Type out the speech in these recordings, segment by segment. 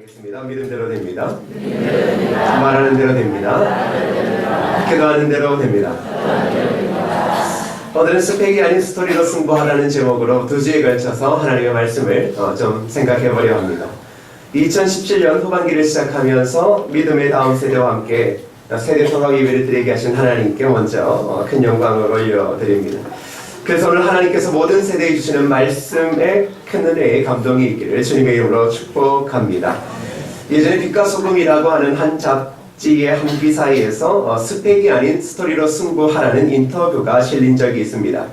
하겠습니다. 믿음대로 됩니다. 말하는 대로 됩니다. 기도하는 대로 됩니다. 오늘은 스펙이 아닌 스토리로 승부하라는 제목으로 두 주에 걸쳐서 하나님의 말씀을 좀 생각해 보려 합니다. 2017년 후반기를 시작하면서 믿음의 다음 세대와 함께 세대 통합 예배를 드리게 하신 하나님께 먼저 큰 영광을 올려드립니다. 그래서 오늘 하나님께서 모든 세대에 주시는 말씀에 큰 은혜의 감동이 있기를 주님의 이름으로 축복합니다. 예전에 빛과 소금이라고 하는 한 잡지의 한 기사에서 스펙이 아닌 스토리로 승부하라는 인터뷰가 실린 적이 있습니다.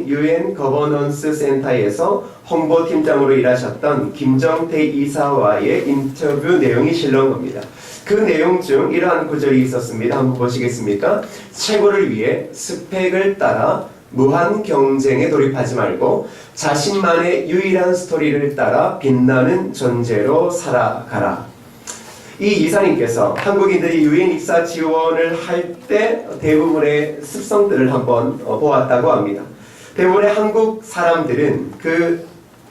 UN 거버넌스 센터에서 홍보팀장으로 일하셨던 김정태 이사와의 인터뷰 내용이 실린 겁니다. 그 내용 중 이러한 구절이 있었습니다. 한번 보시겠습니까? 최고를 위해 스펙을 따라 무한 경쟁에 돌입하지 말고 자신만의 유일한 스토리를 따라 빛나는 존재로 살아가라. 이 이사님께서 한국인들이 유엔 입사 지원을 할 때 대부분의 습성들을 한번 보았다고 합니다. 대부분의 한국 사람들은 그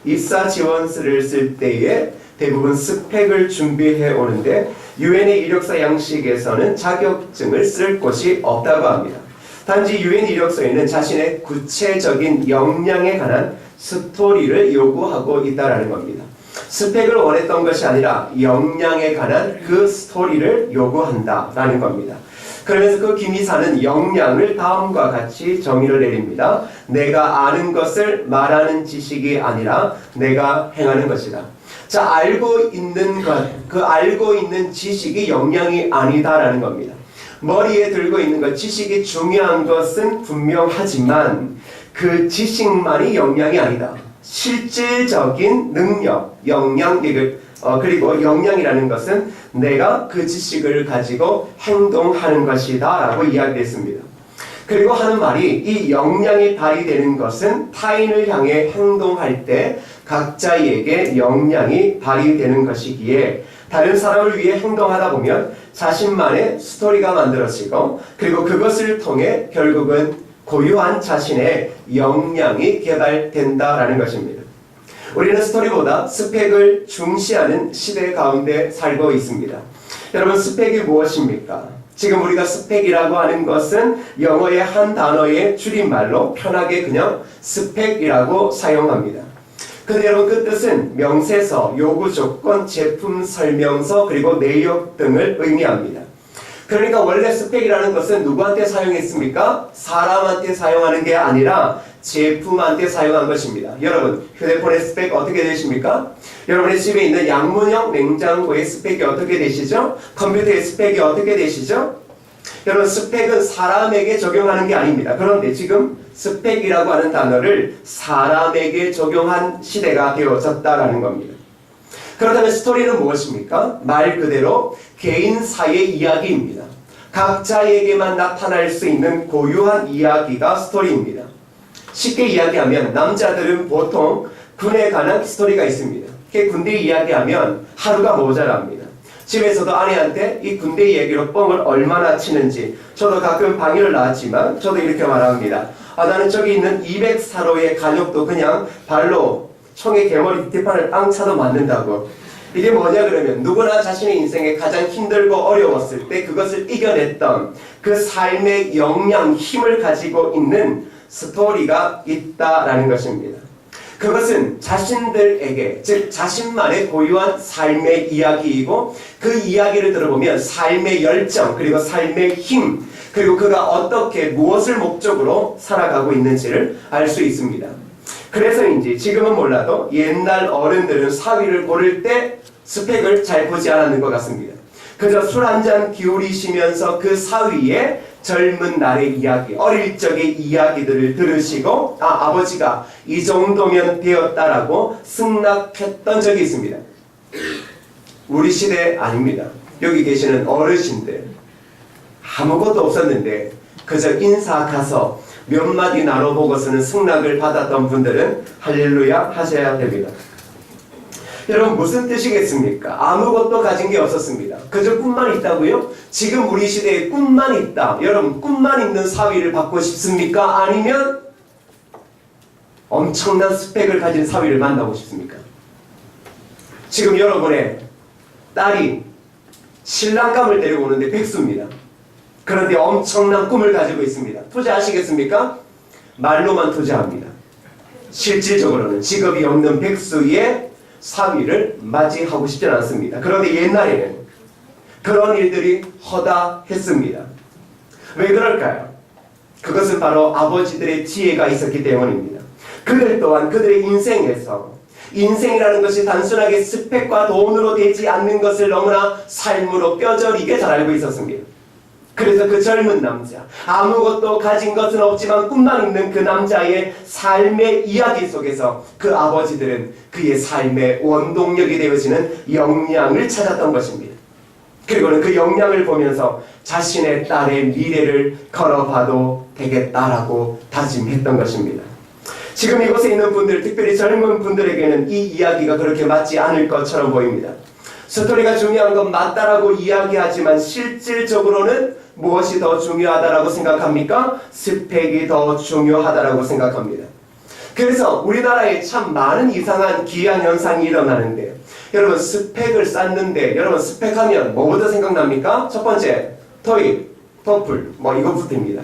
입사 지원서를 쓸 때에 대부분 스펙을 준비해 오는데 유엔의 이력서 양식에서는 자격증을 쓸 곳이 없다고 합니다. 단지 유엔 이력서에는 자신의 구체적인 역량에 관한 스토리를 요구하고 있다라는 겁니다. 스펙을 원했던 것이 아니라 역량에 관한 그 스토리를 요구한다라는 겁니다. 그러면서 그 김 이사는 역량을 다음과 같이 정의를 내립니다. 내가 아는 것을 말하는 지식이 아니라 내가 행하는 것이다. 자, 알고 있는 것, 그 알고 있는 지식이 역량이 아니다라는 겁니다. 머리에 들고 있는 것, 지식이 중요한 것은 분명하지만 그 지식만이 역량이 아니다. 실질적인 능력, 역량, 그리고 역량이라는 것은 내가 그 지식을 가지고 행동하는 것이다 라고 이야기했습니다. 그리고 하는 말이 이 역량이 발휘되는 것은 타인을 향해 행동할 때 각자에게 역량이 발휘되는 것이기에 다른 사람을 위해 행동하다 보면 자신만의 스토리가 만들어지고 그리고 그것을 통해 결국은 고유한 자신의 역량이 개발된다라는 것입니다. 우리는 스토리보다 스펙을 중시하는 시대 가운데 살고 있습니다. 여러분, 스펙이 무엇입니까? 지금 우리가 스펙이라고 하는 것은 영어의 한 단어의 줄임말로 편하게 그냥 스펙이라고 사용합니다. 근데 여러분, 그 뜻은 명세서, 요구 조건, 제품 설명서, 그리고 내역 등을 의미합니다. 그러니까 원래 스펙이라는 것은 누구한테 사용했습니까? 사람한테 사용하는 게 아니라 제품한테 사용한 것입니다. 여러분, 휴대폰의 스펙 어떻게 되십니까? 여러분의 집에 있는 양문형 냉장고의 스펙이 어떻게 되시죠? 컴퓨터의 스펙이 어떻게 되시죠? 여러분, 스펙은 사람에게 적용하는 게 아닙니다. 그런데 지금 스펙이라고 하는 단어를 사람에게 적용한 시대가 되어졌다라는 겁니다. 그렇다면 스토리는 무엇입니까? 말 그대로 개인사의 이야기입니다. 각자에게만 나타날 수 있는 고유한 이야기가 스토리입니다. 쉽게 이야기하면 남자들은 보통 군에 관한 스토리가 있습니다. 군대 이야기하면 하루가 모자랍니다. 집에서도 아내한테 이 군대 얘기로 뻥을 얼마나 치는지, 저도 가끔 방위를 나왔지만 저도 이렇게 말합니다. 나는 저기 있는 204호의 간역도 그냥 발로 총에 개머리 뒷판을 땅 차도 맞는다고. 이게 뭐냐 그러면 누구나 자신의 인생에 가장 힘들고 어려웠을 때 그것을 이겨냈던 그 삶의 역량, 힘을 가지고 있는 스토리가 있다라는 것입니다. 그것은 자신들에게, 즉 자신만의 고유한 삶의 이야기이고 그 이야기를 들어보면 삶의 열정, 그리고 삶의 힘, 그리고 그가 어떻게 무엇을 목적으로 살아가고 있는지를 알 수 있습니다. 그래서인지 지금은 몰라도 옛날 어른들은 사위를 고를 때 스펙을 잘 보지 않았는 것 같습니다. 그저 술 한잔 기울이시면서 그 사위의 젊은 날의 이야기, 어릴 적의 이야기들을 들으시고 아버지가 이 정도면 되었다라고 승낙했던 적이 있습니다. 우리 시대 아닙니다. 여기 계시는 어르신들 아무것도 없었는데 그저 인사 가서 몇 마디 나눠보고서는 승낙을 받았던 분들은 할렐루야 하셔야 됩니다. 여러분, 무슨 뜻이겠습니까? 아무것도 가진 게 없었습니다. 그저 꿈만 있다고요? 지금 우리 시대에 꿈만 있다. 여러분, 꿈만 있는 사위를 받고 싶습니까? 아니면 엄청난 스펙을 가진 사위를 만나고 싶습니까? 지금 여러분의 딸이 신랑감을 데리고 오는데 백수입니다. 그런데 엄청난 꿈을 가지고 있습니다. 투자하시겠습니까? 말로만 투자합니다. 실질적으로는 직업이 없는 백수의 사위를 맞이하고 싶지 않습니다. 그런데 옛날에는 그런 일들이 허다했습니다. 왜 그럴까요? 그것은 바로 아버지들의 지혜가 있었기 때문입니다. 그들 또한 그들의 인생에서 인생이라는 것이 단순하게 스펙과 돈으로 되지 않는 것을 너무나 삶으로 뼈저리게 잘 알고 있었습니다. 그래서 그 젊은 남자, 아무것도 가진 것은 없지만 꿈만 있는 그 남자의 삶의 이야기 속에서 그 아버지들은 그의 삶의 원동력이 되어지는 역량을 찾았던 것입니다. 그리고는 그 역량을 보면서 자신의 딸의 미래를 걸어봐도 되겠다라고 다짐했던 것입니다. 지금 이곳에 있는 분들, 특별히 젊은 분들에게는 이 이야기가 그렇게 맞지 않을 것처럼 보입니다. 스토리가 중요한 건 맞다라고 이야기하지만 실질적으로는 무엇이 더 중요하다라고 생각합니까? 스펙이 더 중요하다라고 생각합니다. 그래서 우리나라에 참 많은 이상한 기이한 현상이 일어나는데, 여러분 스펙을 쌓는데, 여러분 스펙하면 뭐부터 생각납니까? 첫 번째, 토익, 토플, 이거부터입니다.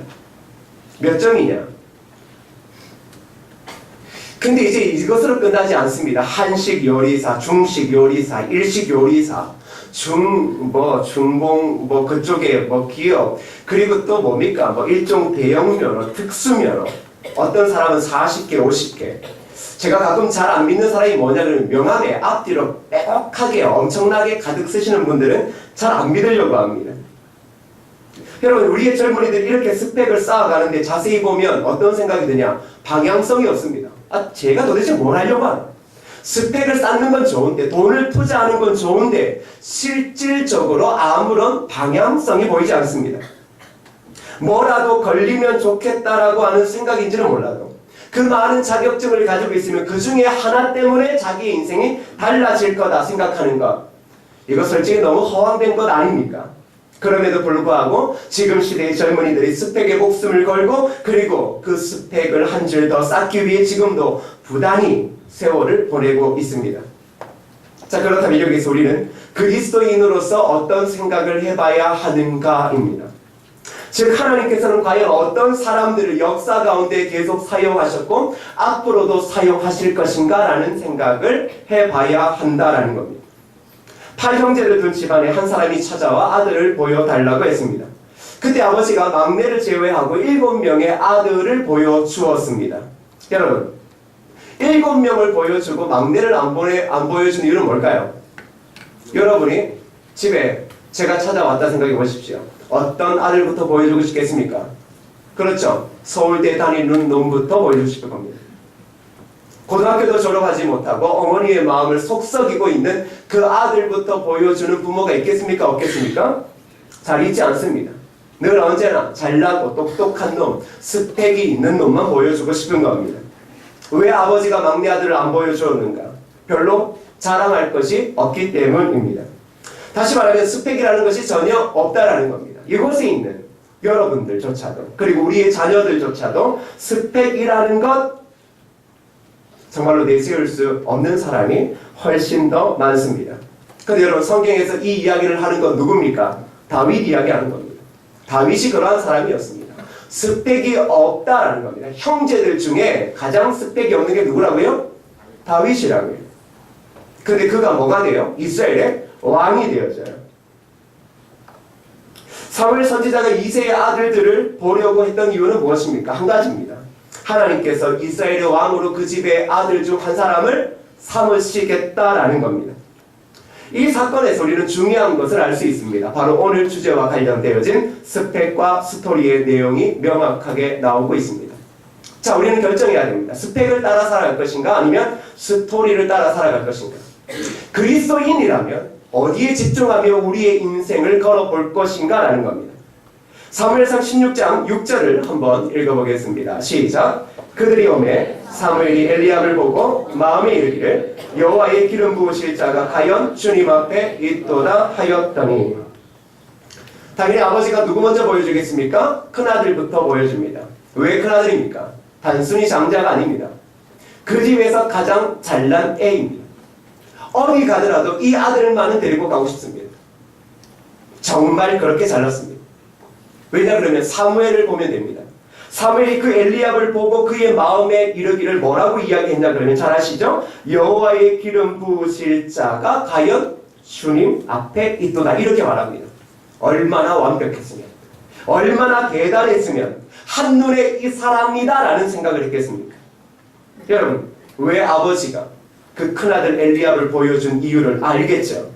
몇 점이냐? 근데 이제 이것으로 끝나지 않습니다. 한식 요리사, 중식 요리사, 일식 요리사, 중봉, 그쪽에 기업, 그리고 또 뭡니까? 일종 대형 면허, 특수 면허. 어떤 사람은 40개, 50개. 제가 가끔 잘 안 믿는 사람이 뭐냐면 명함에 앞뒤로 빼곡하게 엄청나게 가득 쓰시는 분들은 잘 안 믿으려고 합니다. 여러분, 우리의 젊은이들이 이렇게 스펙을 쌓아가는데 자세히 보면 어떤 생각이 드냐? 방향성이 없습니다. 제가 도대체 뭘 하려고 하나? 스펙을 쌓는 건 좋은데, 돈을 투자하는 건 좋은데 실질적으로 아무런 방향성이 보이지 않습니다. 뭐라도 걸리면 좋겠다라고 하는 생각인지는 몰라도 그 많은 자격증을 가지고 있으면 그 중에 하나 때문에 자기의 인생이 달라질 거다 생각하는 것, 이거 솔직히 너무 허황된 것 아닙니까? 그럼에도 불구하고 지금 시대의 젊은이들이 스펙에 목숨을 걸고, 그리고 그 스펙을 한 줄 더 쌓기 위해 지금도 부단히 세월을 보내고 있습니다. 자, 그렇다면 여기서 우리는 그리스도인으로서 어떤 생각을 해봐야 하는가입니다. 즉, 하나님께서는 과연 어떤 사람들을 역사 가운데 계속 사용하셨고 앞으로도 사용하실 것인가라는 생각을 해봐야 한다라는 겁니다. 8형제를 둔 집안에 한 사람이 찾아와 아들을 보여달라고 했습니다. 그때 아버지가 막내를 제외하고 7명의 아들을 보여주었습니다. 여러분, 7명을 보여주고 막내를 안 보여준 이유는 뭘까요? 여러분이 집에 제가 찾아왔다 생각해 보십시오. 어떤 아들부터 보여주고 싶겠습니까? 그렇죠. 서울대 다니는 놈부터 보여주고 싶을 겁니다. 고등학교도 졸업하지 못하고 어머니의 마음을 속썩이고 있는 그 아들부터 보여주는 부모가 있겠습니까? 없겠습니까? 잘 있지 않습니다. 늘 언제나 잘나고 똑똑한 놈, 스펙이 있는 놈만 보여주고 싶은 겁니다. 왜 아버지가 막내 아들을 안 보여주었는가? 별로 자랑할 것이 없기 때문입니다. 다시 말하면 스펙이라는 것이 전혀 없다라는 겁니다. 이곳에 있는 여러분들조차도, 그리고 우리의 자녀들조차도 스펙이라는 것 정말로 내세울 수 없는 사람이 훨씬 더 많습니다. 그런데 여러분, 성경에서 이 이야기를 하는 건 누굽니까? 다윗 이야기하는 겁니다. 다윗이 그러한 사람이었습니다. 스펙이 없다라는 겁니다. 형제들 중에 가장 스펙이 없는 게 누구라고요? 다윗이라고요. 근데 그가 뭐가 돼요? 이스라엘의 왕이 되어져요. 사무엘 선지자가 이새의 아들들을 보려고 했던 이유는 무엇입니까? 한 가지입니다. 하나님께서 이스라엘의 왕으로 그 집의 아들 중 한 사람을 삼으시겠다라는 겁니다. 이 사건에서 우리는 중요한 것을 알 수 있습니다. 바로 오늘 주제와 관련되어진 스펙과 스토리의 내용이 명확하게 나오고 있습니다. 자, 우리는 결정해야 됩니다. 스펙을 따라 살아갈 것인가, 아니면 스토리를 따라 살아갈 것인가. 그리스도인이라면 어디에 집중하며 우리의 인생을 걸어볼 것인가 라는 겁니다. 사무엘상 16장 6절을 한번 읽어보겠습니다. 시작. 그들이 오매 사무엘이 엘리압을 보고 마음에 이르기를 여호와의 기름 부으실 자가 과연 주님 앞에 있도다 하였더니. 당연히 아버지가 누구 먼저 보여주겠습니까? 큰아들부터 보여줍니다. 왜 큰아들입니까? 단순히 장자가 아닙니다. 그 집에서 가장 잘난 애입니다. 어디 가더라도 이 아들만은 데리고 가고 싶습니다. 정말 그렇게 잘났습니다. 왜냐 그러면 사무엘을 보면 됩니다. 사무엘이 그 엘리압을 보고 그의 마음에 이르기를 뭐라고 이야기했냐 그러면 잘 아시죠? 여호와의 기름 부으실 자가 과연 주님 앞에 있도다 이렇게 말합니다. 얼마나 완벽했으면, 얼마나 대단했으면 한눈에 이 사람이다 라는 생각을 했겠습니까? 여러분, 왜 아버지가 그 큰아들 엘리압을 보여준 이유를 알겠죠?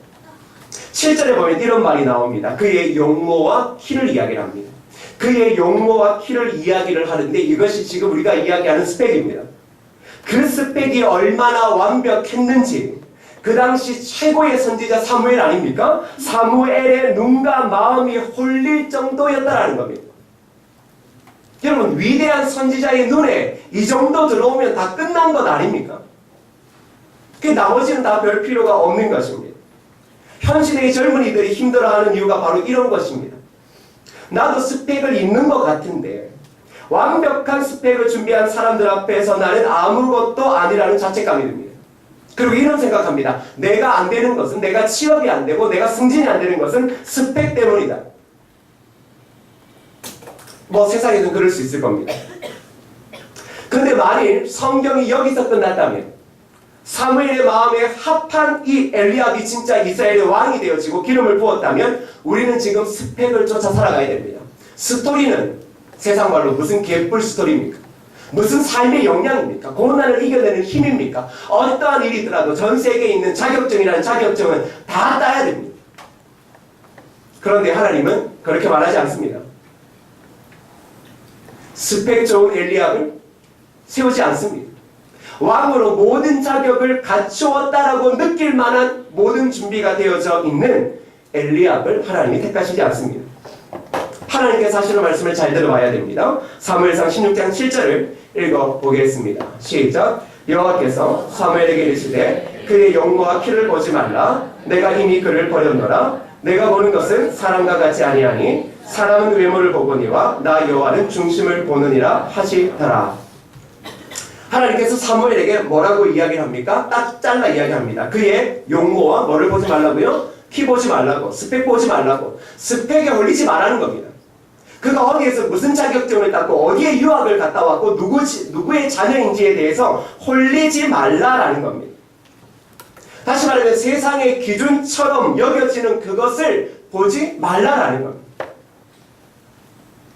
7절에 보면 이런 말이 나옵니다. 그의 용모와 키를 이야기를 합니다. 그의 용모와 키를 이야기를 하는데 이것이 지금 우리가 이야기하는 스펙입니다. 그 스펙이 얼마나 완벽했는지 그 당시 최고의 선지자 사무엘 아닙니까? 사무엘의 눈과 마음이 홀릴 정도였다라는 겁니다. 여러분, 위대한 선지자의 눈에 이 정도 들어오면 다 끝난 것 아닙니까? 그 나머지는 다 별 필요가 없는 것입니다. 현 시대의 젊은이들이 힘들어하는 이유가 바로 이런 것입니다. 나도 스펙을 있는 것 같은데 완벽한 스펙을 준비한 사람들 앞에서 나는 아무것도 아니라는 자책감이 듭니다. 그리고 이런 생각합니다. 내가 안 되는 것은, 내가 취업이 안 되고 내가 승진이 안 되는 것은 스펙 때문이다. 뭐 세상에는 그럴 수 있을 겁니다. 근데 만일 성경이 여기서 끝났다면 사무엘의 마음에 합한 이 엘리압이 진짜 이스라엘의 왕이 되어지고 기름을 부었다면 우리는 지금 스펙을 쫓아 살아가야 됩니다. 스토리는 세상 말로 무슨 개뿔 스토리입니까? 무슨 삶의 역량입니까? 고난을 이겨내는 힘입니까? 어떠한 일이더라도 전 세계에 있는 자격증이라는 자격증은 다 따야 됩니다. 그런데 하나님은 그렇게 말하지 않습니다. 스펙 좋은 엘리압을 세우지 않습니다. 왕으로 모든 자격을 갖추었다라고 느낄 만한 모든 준비가 되어져 있는 엘리압을 하나님이 택하시지 않습니다. 하나님께서 하시는 말씀을 잘 들어봐야 됩니다. 사무엘상 16장 7절을 읽어보겠습니다. 시작. 여호와께서 사무엘에게 이르시되 그의 용모와 키를 보지 말라. 내가 이미 그를 버렸노라. 내가 보는 것은 사람과 같지 아니하니 사람은 외모를 보거니와 나 여호와는 중심을 보느니라 하시더라. 하나님께서 사무엘에게 뭐라고 이야기를 합니까? 딱 잘라 이야기합니다. 그의 용모와 뭐를 보지 말라고요? 키 보지 말라고, 스펙 보지 말라고, 스펙에 홀리지 말라는 겁니다. 그가 어디에서 무슨 자격증을 땄고 어디에 유학을 갔다 왔고 누구의 자녀인지에 대해서 홀리지 말라라는 겁니다. 다시 말하면 세상의 기준처럼 여겨지는 그것을 보지 말라라는 겁니다.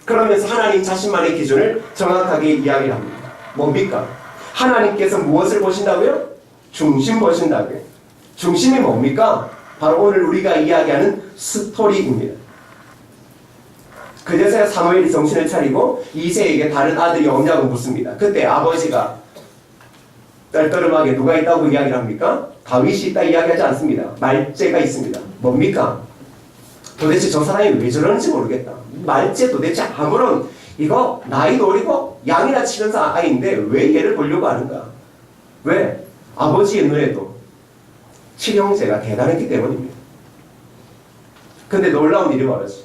그러면서 하나님 자신만의 기준을 정확하게 이야기를 합니다. 뭡니까? 하나님께서 무엇을 보신다고요? 중심 보신다고요. 중심이 뭡니까? 바로 오늘 우리가 이야기하는 스토리입니다. 그제서야 사무엘이 정신을 차리고 이새에게 다른 아들이 없냐고 묻습니다. 그때 아버지가 떨떠름하게 누가 있다고 이야기를 합니까? 다윗이 있다 이야기하지 않습니다. 말째가 있습니다. 뭡니까? 도대체 저 사람이 왜 저러는지 모르겠다. 말째 도대체 아무런 이거 나이도 어리고 양이나 치는 아이인데 왜 얘를 보려고 하는가? 왜? 아버지의 눈에도 친형제가 대단했기 때문입니다. 근데 놀라운 일이 벌어져.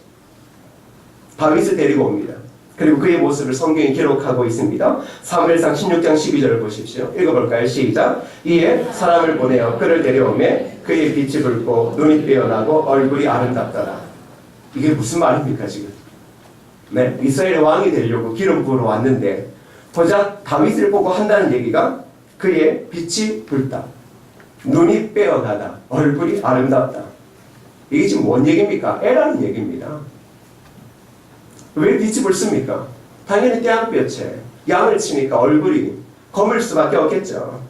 다윗을 데리고 옵니다. 그리고 그의 모습을 성경이 기록하고 있습니다. 사무엘상 16장 12절을 보십시오. 읽어볼까요? 시작. 이에 사람을 보내어 그를 데려오매 그의 빛이 붉고 눈이 빼어나고 얼굴이 아름답더라. 이게 무슨 말입니까 지금? 네, 이스라엘의 왕이 되려고 기름 부으러 왔는데 고작 다윗을 보고 한다는 얘기가 그의 빛이 붉다, 눈이 빼어나다, 얼굴이 아름답다. 이게 지금 뭔 얘기입니까? 애라는 얘기입니다. 왜 빛이 붉습니까? 당연히 떼양볕에 양을 치니까 얼굴이 검을 수밖에 없겠죠.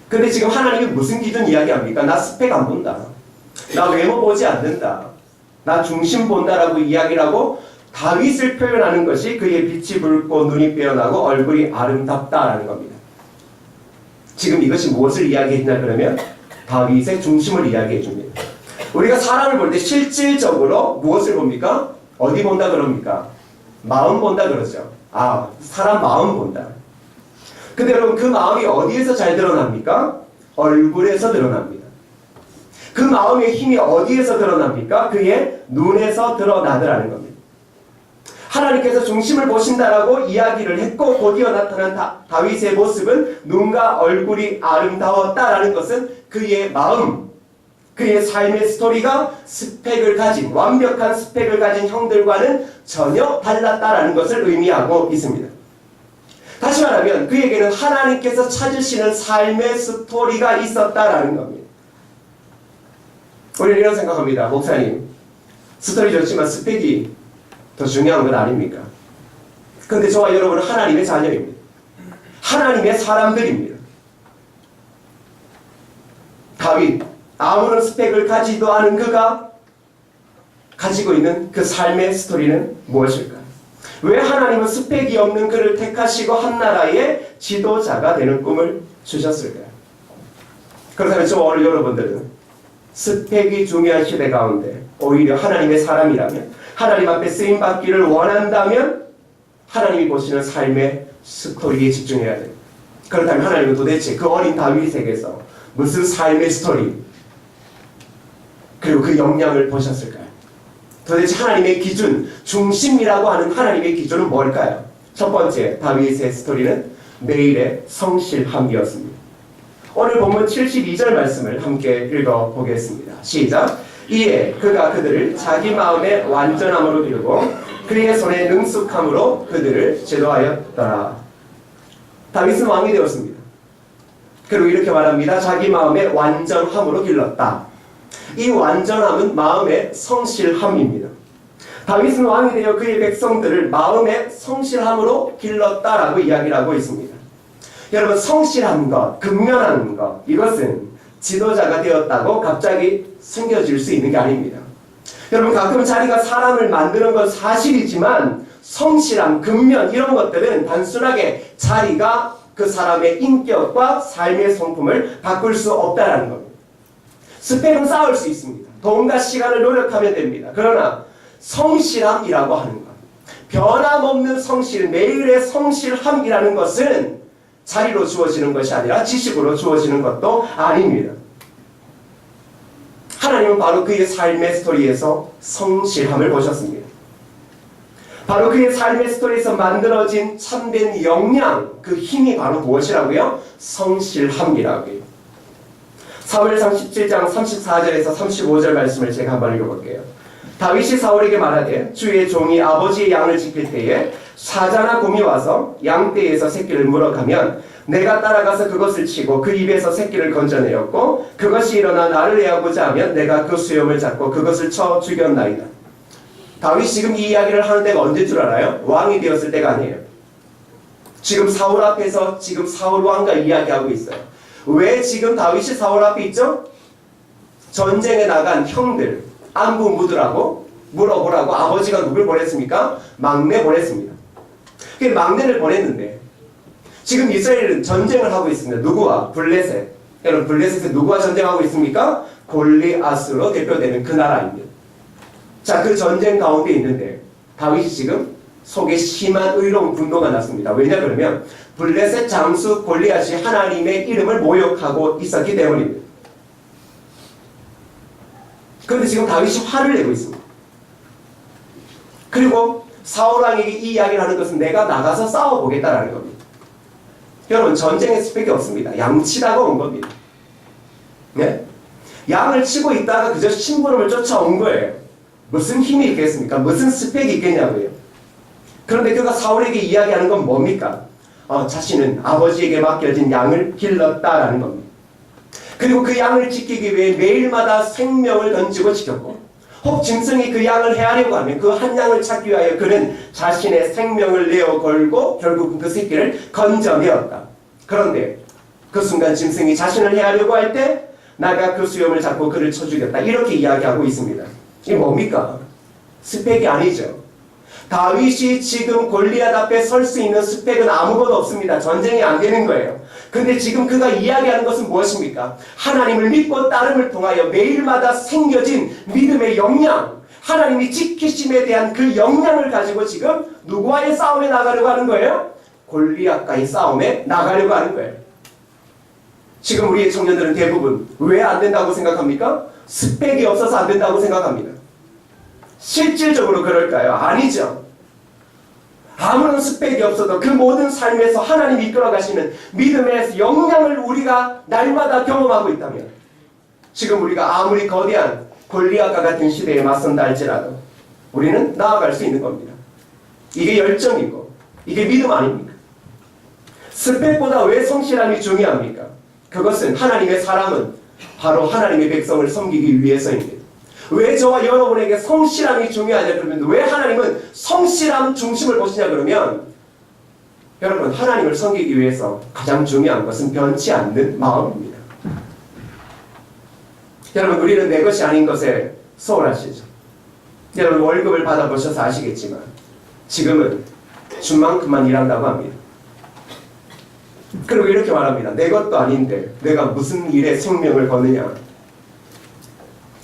근데 지금 하나님이 무슨 기준 이야기합니까? 나 스펙 안 본다, 나 외모 보지 않는다, 나 중심 본다라고 이야기를 하고 다윗을 표현하는 것이 그의 빛이 붉고 눈이 빼어나고 얼굴이 아름답다라는 겁니다. 지금 이것이 무엇을 이야기했냐 그러면 다윗의 중심을 이야기해 줍니다. 우리가 사람을 볼 때 실질적으로 무엇을 봅니까? 어디 본다 그럽니까? 마음 본다 그러죠. 아, 사람 마음 본다. 근데 여러분 그 마음이 어디에서 잘 드러납니까? 얼굴에서 드러납니다. 그 마음의 힘이 어디에서 드러납니까? 그의 눈에서 드러나더라는 겁니다. 하나님께서 중심을 보신다라고 이야기를 했고 곧이어 나타난 다윗의 모습은 눈과 얼굴이 아름다웠다라는 것은 그의 마음, 그의 삶의 스토리가 스펙을 가진 완벽한 스펙을 가진 형들과는 전혀 달랐다라는 것을 의미하고 있습니다. 다시 말하면 그에게는 하나님께서 찾으시는 삶의 스토리가 있었다라는 겁니다. 우리는 이런 생각합니다. 목사님, 스토리 좋지만 스펙이 더 중요한 건 아닙니까? 그런데 저와 여러분은 하나님의 자녀입니다. 하나님의 사람들입니다. 다윗, 아무런 스펙을 가지도 않은 그가 가지고 있는 그 삶의 스토리는 무엇일까요? 왜 하나님은 스펙이 없는 그를 택하시고 한 나라의 지도자가 되는 꿈을 주셨을까요? 그렇다면 저와 오늘 여러분들은 스펙이 중요한 시대 가운데 오히려 하나님의 사람이라면, 하나님 앞에 쓰임받기를 원한다면 하나님이 보시는 삶의 스토리에 집중해야 돼요. 그렇다면 하나님은 도대체 그 어린 다윗에게서 무슨 삶의 스토리 그리고 그 역량을 보셨을까요? 도대체 하나님의 기준, 중심이라고 하는 하나님의 기준은 뭘까요? 첫 번째, 다윗의 스토리는 매일의 성실함이었습니다. 오늘 본문 72절 말씀을 함께 읽어보겠습니다. 시작! 이에 그가 그들을 자기 마음의 완전함으로 기르고 그의 손의 능숙함으로 그들을 제도하였더라. 다윗은 왕이 되었습니다. 그리고 이렇게 말합니다. 자기 마음의 완전함으로 길렀다. 이 완전함은 마음의 성실함입니다. 다윗은 왕이 되어 그의 백성들을 마음의 성실함으로 길렀다라고 이야기를 하고 있습니다. 여러분, 성실한 것, 근면한 것, 이것은 지도자가 되었다고 갑자기 생겨질 수 있는 게 아닙니다. 여러분, 가끔 자기가 사람을 만드는 건 사실이지만 성실함, 근면 이런 것들은 단순하게 자리가 그 사람의 인격과 삶의 성품을 바꿀 수 없다는 겁니다. 스펙은 쌓을 수 있습니다. 돈과 시간을 노력하면 됩니다. 그러나 성실함이라고 하는 것, 변함없는 성실, 매일의 성실함이라는 것은 자리로 주어지는 것이 아니라 지식으로 주어지는 것도 아닙니다. 하나님은 바로 그의 삶의 스토리에서 성실함을 보셨습니다. 바로 그의 삶의 스토리에서 만들어진 참된 역량, 그 힘이 바로 무엇이라고요? 성실함이라고요. 사무엘상 17장 34절에서 35절 말씀을 제가 한번 읽어볼게요. 다윗이 사울에게 말하되 주의 종이 아버지의 양을 지킬 때에 사자나 곰이 와서 양떼에서 새끼를 물어가면 내가 따라가서 그것을 치고 그 입에서 새끼를 건져내었고 그것이 일어나 나를 해하고자 하면 내가 그 수염을 잡고 그것을 쳐 죽였나이다. 다윗이 지금 이 이야기를 하는 때가 언제인 줄 알아요? 왕이 되었을 때가 아니에요. 지금 사울 앞에서 지금 사울 왕과 이야기하고 있어요. 왜 지금 다윗이 사울 앞에 있죠? 전쟁에 나간 형들 안부 묻으라고 물어보라고 아버지가 누굴 보냈습니까? 막내 보냈습니다. 그 막내를 보냈는데 지금 이스라엘은 전쟁을 하고 있습니다. 누구와? 블레셋. 여러분, 블레셋은 누구와 전쟁하고 있습니까? 골리앗으로 대표되는 그 나라입니다. 자, 그 전쟁 가운데 있는데 다윗이 지금 속에 심한 의로운 분노가 났습니다. 왜냐 그러면 블레셋 장수 골리앗이 하나님의 이름을 모욕하고 있었기 때문입니다. 그런데 지금 다윗이 화를 내고 있습니다. 그리고 사울 왕에게 이 이야기를 하는 것은 내가 나가서 싸워보겠다라는 겁니다. 여러분, 전쟁에 스펙이 없습니다. 양치다가 온 겁니다. 네? 양을 치고 있다가 그저 심부름을 쫓아온 거예요. 무슨 힘이 있겠습니까? 무슨 스펙이 있겠냐고요. 그런데 그가 사울에게 이야기하는 건 뭡니까? 자신은 아버지에게 맡겨진 양을 길렀다라는 겁니다. 그리고 그 양을 지키기 위해 매일마다 생명을 던지고 지켰고 혹 짐승이 그 양을 해하려고 하면 그 한 양을 찾기 위하여 그는 자신의 생명을 내어 걸고 결국 그 새끼를 건져내었다. 그런데 그 순간 짐승이 자신을 해하려고 할 때 나가 그 수염을 잡고 그를 쳐 죽였다. 이렇게 이야기하고 있습니다. 이게 뭡니까? 스펙이 아니죠. 다윗이 지금 골리앗 앞에 설 수 있는 스펙은 아무것도 없습니다. 전쟁이 안 되는 거예요. 근데 지금 그가 이야기하는 것은 무엇입니까? 하나님을 믿고 따름을 통하여 매일마다 생겨진 믿음의 역량, 하나님이 지키심에 대한 그 역량을 가지고 지금 누구와의 싸움에 나가려고 하는 거예요? 골리앗과의 싸움에 나가려고 하는 거예요. 지금 우리의 청년들은 대부분 왜 안 된다고 생각합니까? 스펙이 없어서 안 된다고 생각합니다. 실질적으로 그럴까요? 아니죠. 아무런 스펙이 없어도 그 모든 삶에서 하나님이 이끌어 가시는 믿음의 영향을 우리가 날마다 경험하고 있다면, 지금 우리가 아무리 거대한 골리앗과 같은 시대에 맞선다 할지라도 우리는 나아갈 수 있는 겁니다. 이게 열정이고 이게 믿음 아닙니까? 스펙보다 왜 성실함이 중요합니까? 그것은 하나님의 사람은 바로 하나님의 백성을 섬기기 위해서입니다. 왜 저와 여러분에게 성실함이 중요하냐 그러면, 왜 하나님은 성실함 중심을 보시냐 그러면, 여러분, 하나님을 섬기기 위해서 가장 중요한 것은 변치 않는 마음입니다. 여러분, 우리는 내 것이 아닌 것에 소홀하시죠. 여러분, 월급을 받아보셔서 아시겠지만 지금은 준 만큼만 일한다고 합니다. 그리고 이렇게 말합니다. 내 것도 아닌데 내가 무슨 일에 생명을 거느냐.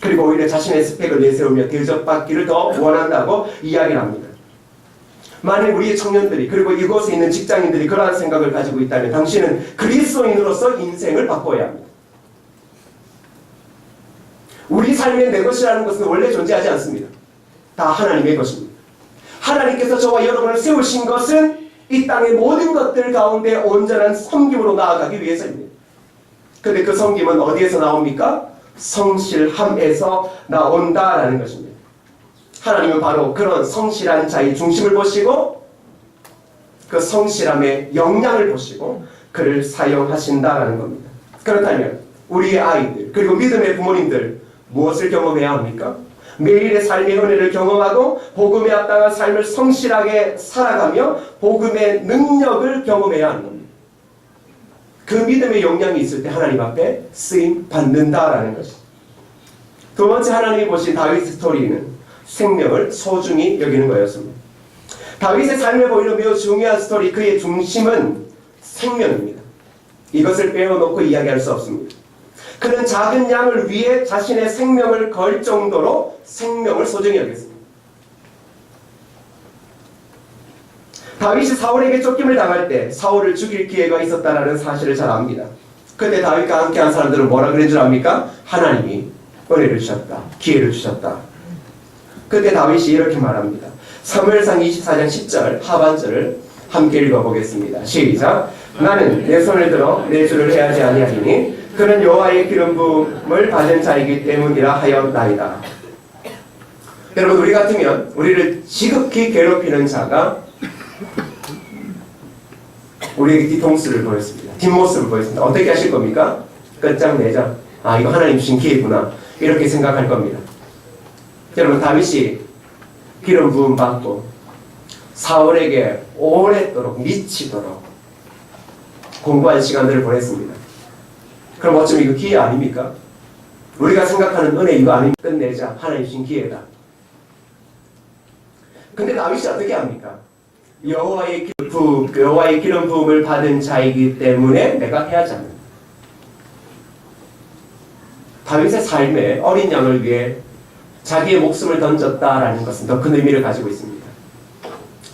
그리고 오히려 자신의 스펙을 내세우며 대접받기를 더 원한다고 이야기를 합니다. 만일 우리의 청년들이, 그리고 이곳에 있는 직장인들이 그러한 생각을 가지고 있다면 당신은 그리스도인으로서 인생을 바꿔야 합니다. 우리 삶의 내 것이라는 것은 원래 존재하지 않습니다. 다 하나님의 것입니다. 하나님께서 저와 여러분을 세우신 것은 이 땅의 모든 것들 가운데 온전한 섬김으로 나아가기 위해서입니다. 그런데 그 섬김은 어디에서 나옵니까? 성실함에서 나온다라는 것입니다. 하나님은 바로 그런 성실한 자의 중심을 보시고 그 성실함의 역량을 보시고 그를 사용하신다라는 겁니다. 그렇다면 우리의 아이들, 그리고 믿음의 부모님들 무엇을 경험해야 합니까? 매일의 삶의 은혜를 경험하고 복음에 합당한 삶을 성실하게 살아가며 복음의 능력을 경험해야 하는 겁니다. 그 믿음의 역량이 있을 때 하나님 앞에 쓰임 받는다라는 것입니다. 두 번째, 하나님이 보신 다윗의 스토리는 생명을 소중히 여기는 거였습니다. 다윗의 삶에 보이는 매우 중요한 스토리, 그의 중심은 생명입니다. 이것을 빼어놓고 이야기할 수 없습니다. 그는 작은 양을 위해 자신의 생명을 걸 정도로 생명을 소중히 여겼습니다. 다윗이 사울에게 쫓김을 당할 때 사울을 죽일 기회가 있었다는 사실을 잘 압니다. 그때 다윗과 함께한 사람들은 뭐라 그런 줄 압니까? 하나님이 은혜를 주셨다, 기회를 주셨다. 그때 다윗이 이렇게 말합니다. 사무엘상 24장 10절 하반절을 함께 읽어보겠습니다. 시작. 나는 내 손을 들어 내 주를 해하지 아니하리니 그는 여호와의 기름 부음을 받은 자이기 때문이라 하였나이다. 여러분, 우리 같으면 우리를 지극히 괴롭히는 자가 우리에게 뒤통수를 보였습니다. 뒷모습을 보였습니다. 어떻게 하실 겁니까? 끝장내자. 아, 이거 하나님 주신 기회구나, 이렇게 생각할 겁니다. 여러분, 다윗이 기름 부음 받고 사울에게 오랫도록 미치도록 공부한 시간들을 보냈습니다. 그럼 어쩌면 이거 기회 아닙니까? 우리가 생각하는 은혜 이거 아닙니까? 끝내자, 하나님 주신 기회다. 근데 다윗이 어떻게 합니까? 여호와의 기름 부음을 받은 자이기 때문에 내가 해야지 않는다. 다윗의 삶에 어린 양을 위해 자기의 목숨을 던졌다라는 것은 더 큰 의미를 가지고 있습니다.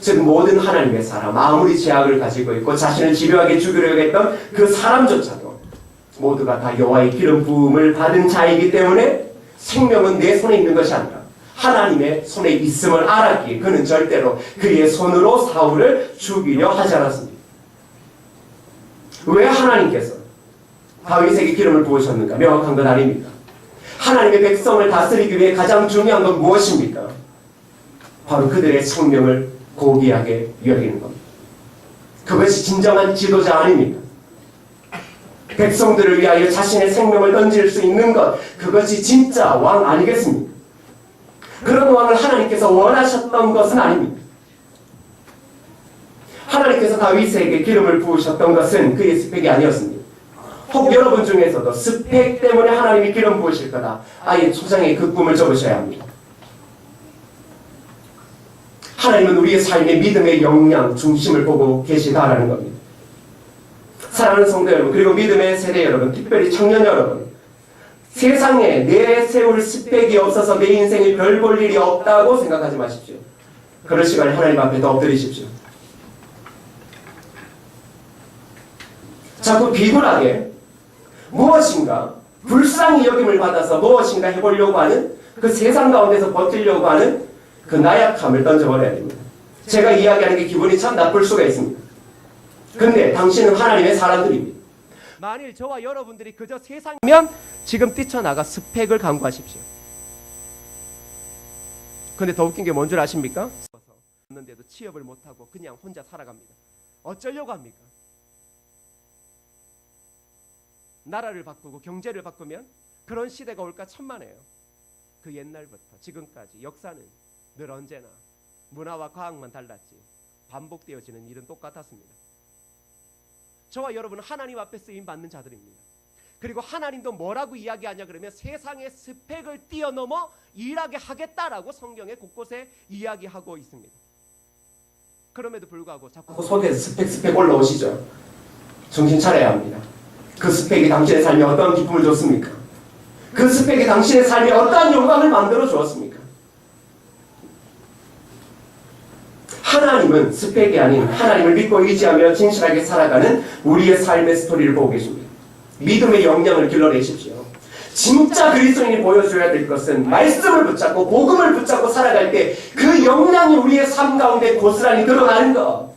즉 모든 하나님의 사람, 아무리 제약을 가지고 있고 자신을 집요하게 죽이려고 했던 그 사람조차도 모두가 다 여호와의 기름 부음을 받은 자이기 때문에 생명은 내 손에 있는 것이 아니라 하나님의 손에 있음을 알았기에 그는 절대로 그의 손으로 사울을 죽이려 하지 않았습니다. 왜 하나님께서 다윗에게 기름을 부으셨는가? 명확한 건 아닙니다. 하나님의 백성을 다스리기 위해 가장 중요한 건 무엇입니까? 바로 그들의 생명을 고귀하게 여기는 겁니다. 그것이 진정한 지도자 아닙니까? 백성들을 위하여 자신의 생명을 던질 수 있는 것, 그것이 진짜 왕 아니겠습니까? 그런 왕을 하나님께서 원하셨던 것은 아닙니다. 하나님께서 다윗에게 기름을 부으셨던 것은 그의 스펙이 아니었습니다. 혹 여러분 중에서도 스펙 때문에 하나님이 기름 부으실 거다, 아예 초장에 그 꿈을 접으셔야 합니다. 하나님은 우리의 삶의 믿음의 역량, 중심을 보고 계시다라는 겁니다. 사랑하는 성도 여러분, 그리고 믿음의 세대 여러분, 특별히 청년 여러분, 세상에 내세울 스펙이 없어서 내 인생에 별 볼 일이 없다고 생각하지 마십시오. 그럴 시간에 하나님 앞에 더 엎드리십시오. 자꾸 비굴하게 무엇인가 불쌍히 여김을 받아서 무엇인가 해보려고 하는 그 세상 가운데서 버티려고 하는 그 나약함을 던져버려야 됩니다. 제가 이야기하는 게 기분이 참 나쁠 수가 있습니다. 근데 당신은 하나님의 사람들입니다. 만일 저와 여러분들이 그저 세상이면 지금 뛰쳐나가 스펙을 강구하십시오. 근데 더 웃긴 게 뭔 줄 아십니까? 없는데도 취업을 못하고 그냥 혼자 살아갑니다. 어쩌려고 합니까? 나라를 바꾸고 경제를 바꾸면 그런 시대가 올까 천만에요. 그 옛날부터 지금까지 역사는 늘 언제나 문화와 과학만 달랐지 반복되어지는 일은 똑같았습니다. 저와 여러분은 하나님 앞에 쓰임 받는 자들입니다. 그리고 하나님도 뭐라고 이야기하냐 그러면 세상의 스펙을 뛰어넘어 일하게 하겠다라고 성경에 곳곳에 이야기하고 있습니다. 그럼에도 불구하고 자꾸 속에서 스펙 올라오시죠. 정신 차려야 합니다. 그 스펙이 당신의 삶에 어떤 기쁨을 줬습니까? 그 스펙이 당신의 삶에 어떠한 영광을 만들어 주었습니까? 하나님은 스펙이 아닌 하나님을 믿고 의지하며 진실하게 살아가는 우리의 삶의 스토리를 보고 계십니다. 믿음의 역량을 길러내십시오. 진짜 그리스도인이 보여줘야 될 것은 말씀을 붙잡고 복음을 붙잡고 살아갈 때 그 역량이 우리의 삶 가운데 고스란히 드러나는 것.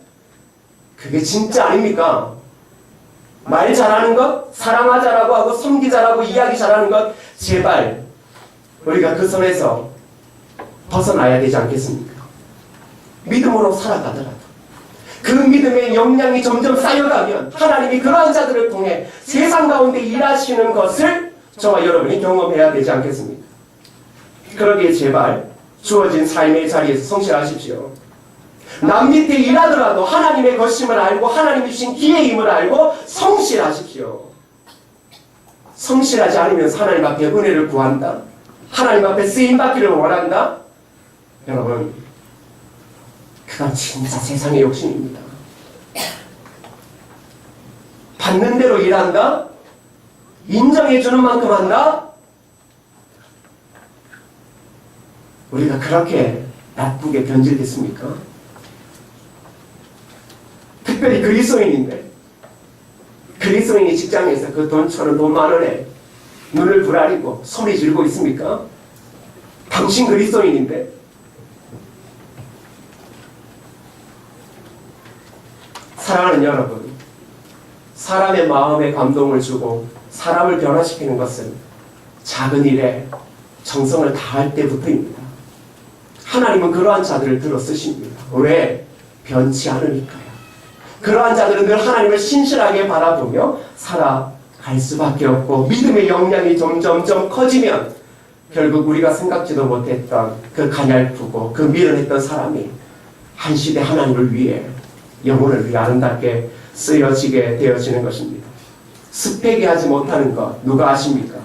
그게 진짜 아닙니까? 말 잘하는 것, 사랑하자라고 하고 섬기자라고 이야기 잘하는 것, 제발 우리가 그 선에서 벗어나야 되지 않겠습니까? 믿음으로 살아가더라도 그 믿음의 역량이 점점 쌓여가면 하나님이 그러한 자들을 통해 세상 가운데 일하시는 것을 저와 여러분이 경험해야 되지 않겠습니까? 그러기에 제발 주어진 삶의 자리에서 성실하십시오. 남 밑에 일하더라도 하나님의 것임을 알고 하나님이 주신 기회의 힘을 알고 성실하십시오. 성실하지 않으면 하나님 앞에 은혜를 구한다. 하나님 앞에 쓰임받기를 원한다. 여러분, 그건 진짜 세상의 욕심입니다. 받는 대로 일한다? 인정해주는 만큼 한다? 우리가 그렇게 나쁘게 변질됐습니까? 특별히 그리스도인인데 그리스도인이 직장에서 그 돈처럼 돈 많은에 눈을 부라리고 소리 지르고 있습니까? 당신 그리스도인인데 사랑하는 여러분, 사람의 마음에 감동을 주고 사람을 변화시키는 것은 작은 일에 정성을 다할 때부터입니다. 하나님은 그러한 자들을 들어 쓰십니다. 왜? 변치 않으니까요. 그러한 자들은 늘 하나님을 신실하게 바라보며 살아갈 수밖에 없고 믿음의 역량이 점점점 커지면 결국 우리가 생각지도 못했던 그 가냘프고 그 미련했던 사람이 한 시대 하나님을 위해 영혼을 위해 아름답게 쓰여지게 되어지는 것입니다. 스펙이 하지 못하는 것 누가 아십니까?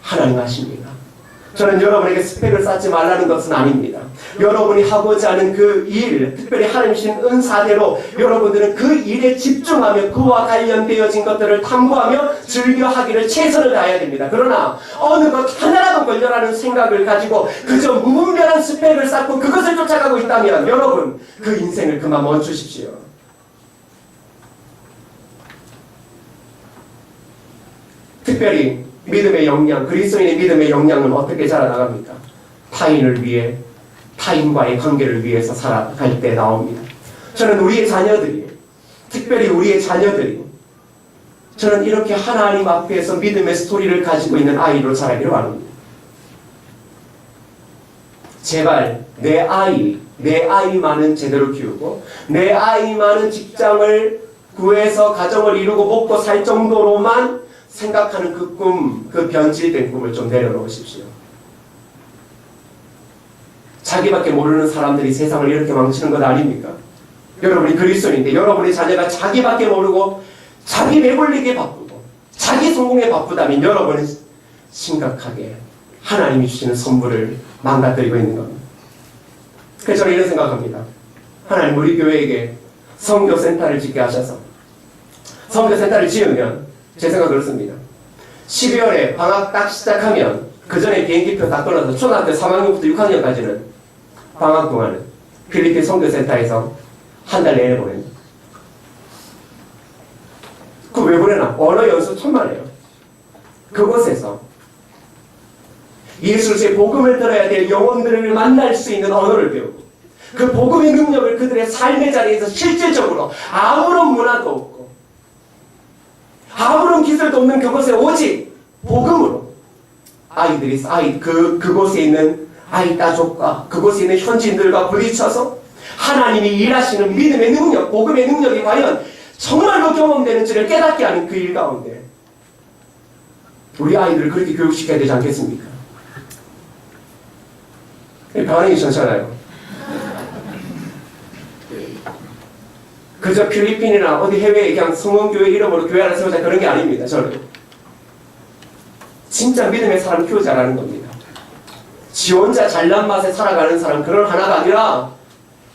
하나님 아십니다. 저는 여러분에게 스펙을 쌓지 말라는 것은 아닙니다. 여러분이 하고자 하는 그 일, 특별히 하나님 주신 은사대로 여러분들은 그 일에 집중하며 그와 관련되어진 것들을 탐구하며 즐겨하기를 최선을 다해야 됩니다. 그러나 어느 것 하나라도 걸려라는 생각을 가지고 그저 무분별한 스펙을 쌓고 그것을 쫓아가고 있다면 여러분 그 인생을 그만 멈추십시오. 특별히 믿음의 역량, 그리스도인의 믿음의 역량은 어떻게 자라나갑니까? 타인을 위해, 타인과의 관계를 위해서 살아갈 때 나옵니다. 저는 우리의 자녀들이, 특별히 우리의 자녀들이 저는 이렇게 하나님 앞에서 믿음의 스토리를 가지고 있는 아이로 자라기를 바랍니다. 제발 내 아이만은 제대로 키우고 내 아이만은 직장을 구해서 가정을 이루고 먹고 살 정도로만 생각하는 그 꿈, 그 변질된 꿈을 좀 내려놓으십시오. 자기밖에 모르는 사람들이 세상을 이렇게 망치는 것 아닙니까? 여러분이 그리스도인인데 여러분의 자녀가 자기밖에 모르고 자기 배불리게 바쁘고 자기 성공에 바쁘다면 여러분은 심각하게 하나님이 주시는 선물을 망가뜨리고 있는 겁니다. 그래서 저는 이런 생각합니다. 하나님 우리 교회에게 선교센터를 짓게 하셔서 선교센터를 지으면 제 생각 그렇습니다. 12월에 방학 딱 시작하면 그 전에 비행기표 다 끊어서 초등학교 3학년부터 6학년까지는 방학 동안은 필리핀 선교센터에서 한 달 내내 보냅니다. 그 왜 보내나? 언어 연수 천만에요. 그곳에서 예수의 복음을 들어야 될 영혼들을 만날 수 있는 언어를 배우고 그 복음의 능력을 그들의 삶의 자리에서 실질적으로 아무런 문화도 없고 아무런 기술도 없는 그곳에 오직 복음으로 그곳에 있는 아이따족과 그곳에 있는 현지인들과 부딪혀서 하나님이 일하시는 믿음의 능력, 복음의 능력이 과연 정말로 경험되는지를 깨닫게 하는 그 일 가운데 우리 아이들을 그렇게 교육시켜야 되지 않겠습니까? 반응이 좋잖아요. 그저 필리핀이나 어디 해외에 그냥 성원교회 이름으로 교회 하나 세우자 그런 게 아닙니다. 저는 진짜 믿음의 사람 키우자라는 겁니다. 지 혼자 잘난 맛에 살아가는 사람 그런 하나가 아니라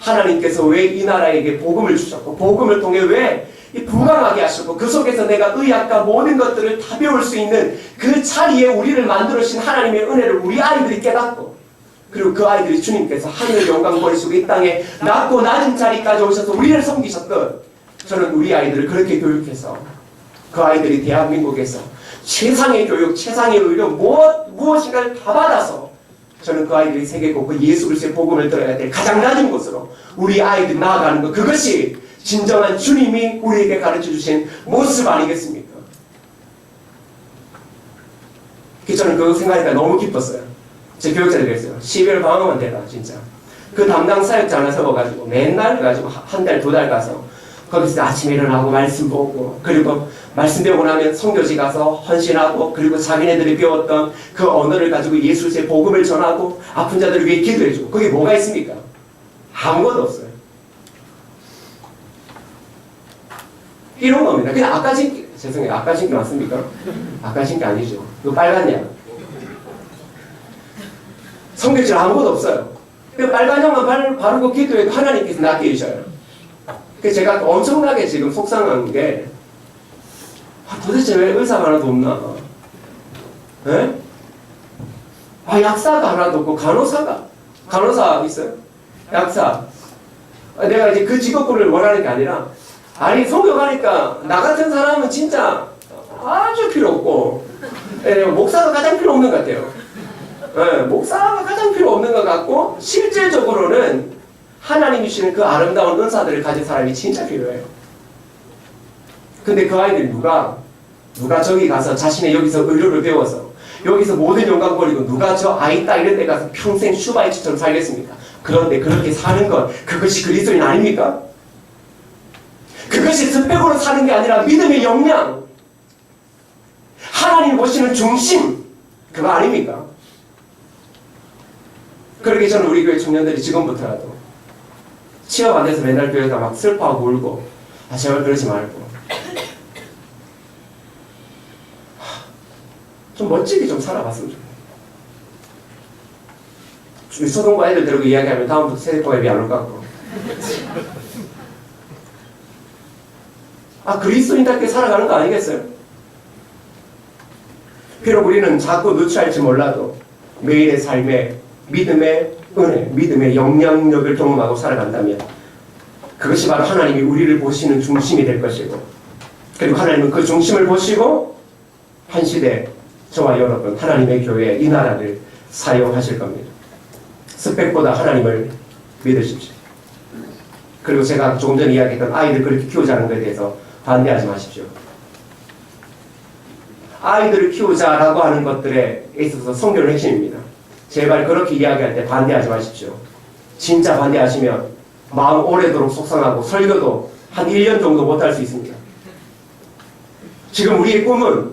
하나님께서 왜 이 나라에게 복음을 주셨고 복음을 통해 왜 부강하게 하셨고 그 속에서 내가 의학과 모든 것들을 다 배울 수 있는 그 자리에 우리를 만들어주신 하나님의 은혜를 우리 아이들이 깨닫고 그리고 그 아이들이 주님께서 하늘 영광 버리시고 이 땅에 낮고 낮은 자리까지 오셔서 우리를 섬기셨던 저는 우리 아이들을 그렇게 교육해서 그 아이들이 대한민국에서 최상의 교육, 최상의 의료 무엇인가를 다 받아서 저는 그 아이들이 세계고 그 예수 그리스도의 복음을 들어야 될 가장 낮은 곳으로 우리 아이들이 나아가는 것 그것이 진정한 주님이 우리에게 가르쳐주신 모습 아니겠습니까? 저는 그거 생각하니까 너무 기뻤어요. 제 교육자들이 그랬어요. 12월 방학만 되라 진짜. 그 담당 사역자 하나 세워가지고 맨날 가지고 한 달, 두 달 가서 거기서 아침에 일어나고 말씀 보고 그리고 말씀 배우고 나면 선교지 가서 헌신하고 그리고 자기네들이 배웠던 그 언어를 가지고 예수의 복음을 전하고 아픈 자들을 위해 기도해주고 그게 뭐가 있습니까? 아무것도 없어요. 이런 겁니다. 그냥 아까 신기, 죄송해요. 아까 신기 맞습니까? 아까 신기 아니죠. 이거 빨간 양. 성경질 아무것도 없어요. 그 빨간 양만 바르고 기도해도 하나님께서 낫게 해주셔요. 그래서 제가 엄청나게 지금 속상한 게 도대체 왜 의사가 하나도 없나? 에? 약사가 하나도 없고 간호사 있어요? 약사. 내가 이제 그 직업군을 원하는 게 아니라 아니 성경하니까 나 같은 사람은 진짜 아주 필요 없고 목사가 가장 필요 없는 것 같아요. 목사가 가장 필요 없는 것 같고 실질적으로는 하나님이 주시는 그 아름다운 은사들을 가진 사람이 진짜 필요해요. 근데 그 아이들이 누가 저기 가서 자신의 여기서 의료를 배워서 여기서 모든 영광 버리고 누가 저 아이따 이런 데 가서 평생 슈바이처럼 살겠습니까? 그런데 그렇게 사는 것 그것이 그리스도인 아닙니까? 그것이 스펙으로 사는 게 아니라 믿음의 역량 하나님 보시는 중심 그거 아닙니까? 그렇게 저는 우리 교회 청년들이 지금부터라도 취업 안 돼서 맨날 교회가 막 슬퍼하고 울고 제발 그러지 말고 좀 멋지게 좀 살아봤으면 좋겠어요. 초등부 애들 데리고 이야기하면 다음부터 세대과 앱이 안 올 것 같고 그리스도인답게 살아가는 거 아니겠어요? 비록 우리는 자꾸 누추할지 몰라도 매일의 삶에 믿음의 은혜, 믿음의 영향력을 경험하고 살아간다면 그것이 바로 하나님이 우리를 보시는 중심이 될 것이고 그리고 하나님은 그 중심을 보시고 한 시대 저와 여러분 하나님의 교회 이 나라를 사용하실 겁니다. 스펙보다 하나님을 믿으십시오. 그리고 제가 조금 전에 이야기했던 아이들 그렇게 키우자는 것에 대해서 반대하지 마십시오. 아이들을 키우자라고 하는 것들에 있어서 성경의 핵심입니다. 제발 그렇게 이야기할 때 반대하지 마십시오. 진짜 반대하시면 마음 오래도록 속상하고 설교도 한 1년 정도 못할 수 있습니다. 지금 우리의 꿈은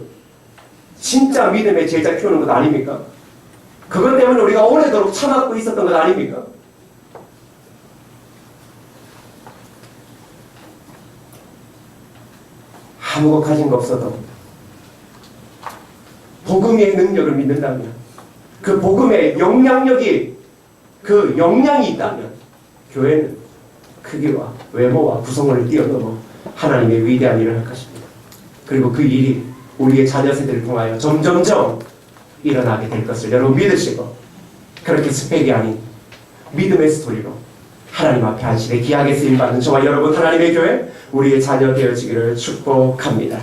진짜 믿음의 제자 키우는 것 아닙니까? 그것 때문에 우리가 오래도록 참았고 있었던 것 아닙니까? 아무것 가진 거 없어도 복음의 능력을 믿는다면 그 복음의 영향력이 그 역량이 있다면 교회는 크기와 외모와 구성원을 뛰어넘어 하나님의 위대한 일을 할 것입니다. 그리고 그 일이 우리의 자녀 세대를 통하여 점점점 일어나게 될 것을 여러분 믿으시고 그렇게 스펙이 아닌 믿음의 스토리로 하나님 앞에 한 시대 귀하게 쓰임받는 저와 여러분 하나님의 교회 우리의 자녀 되어지기를 축복합니다.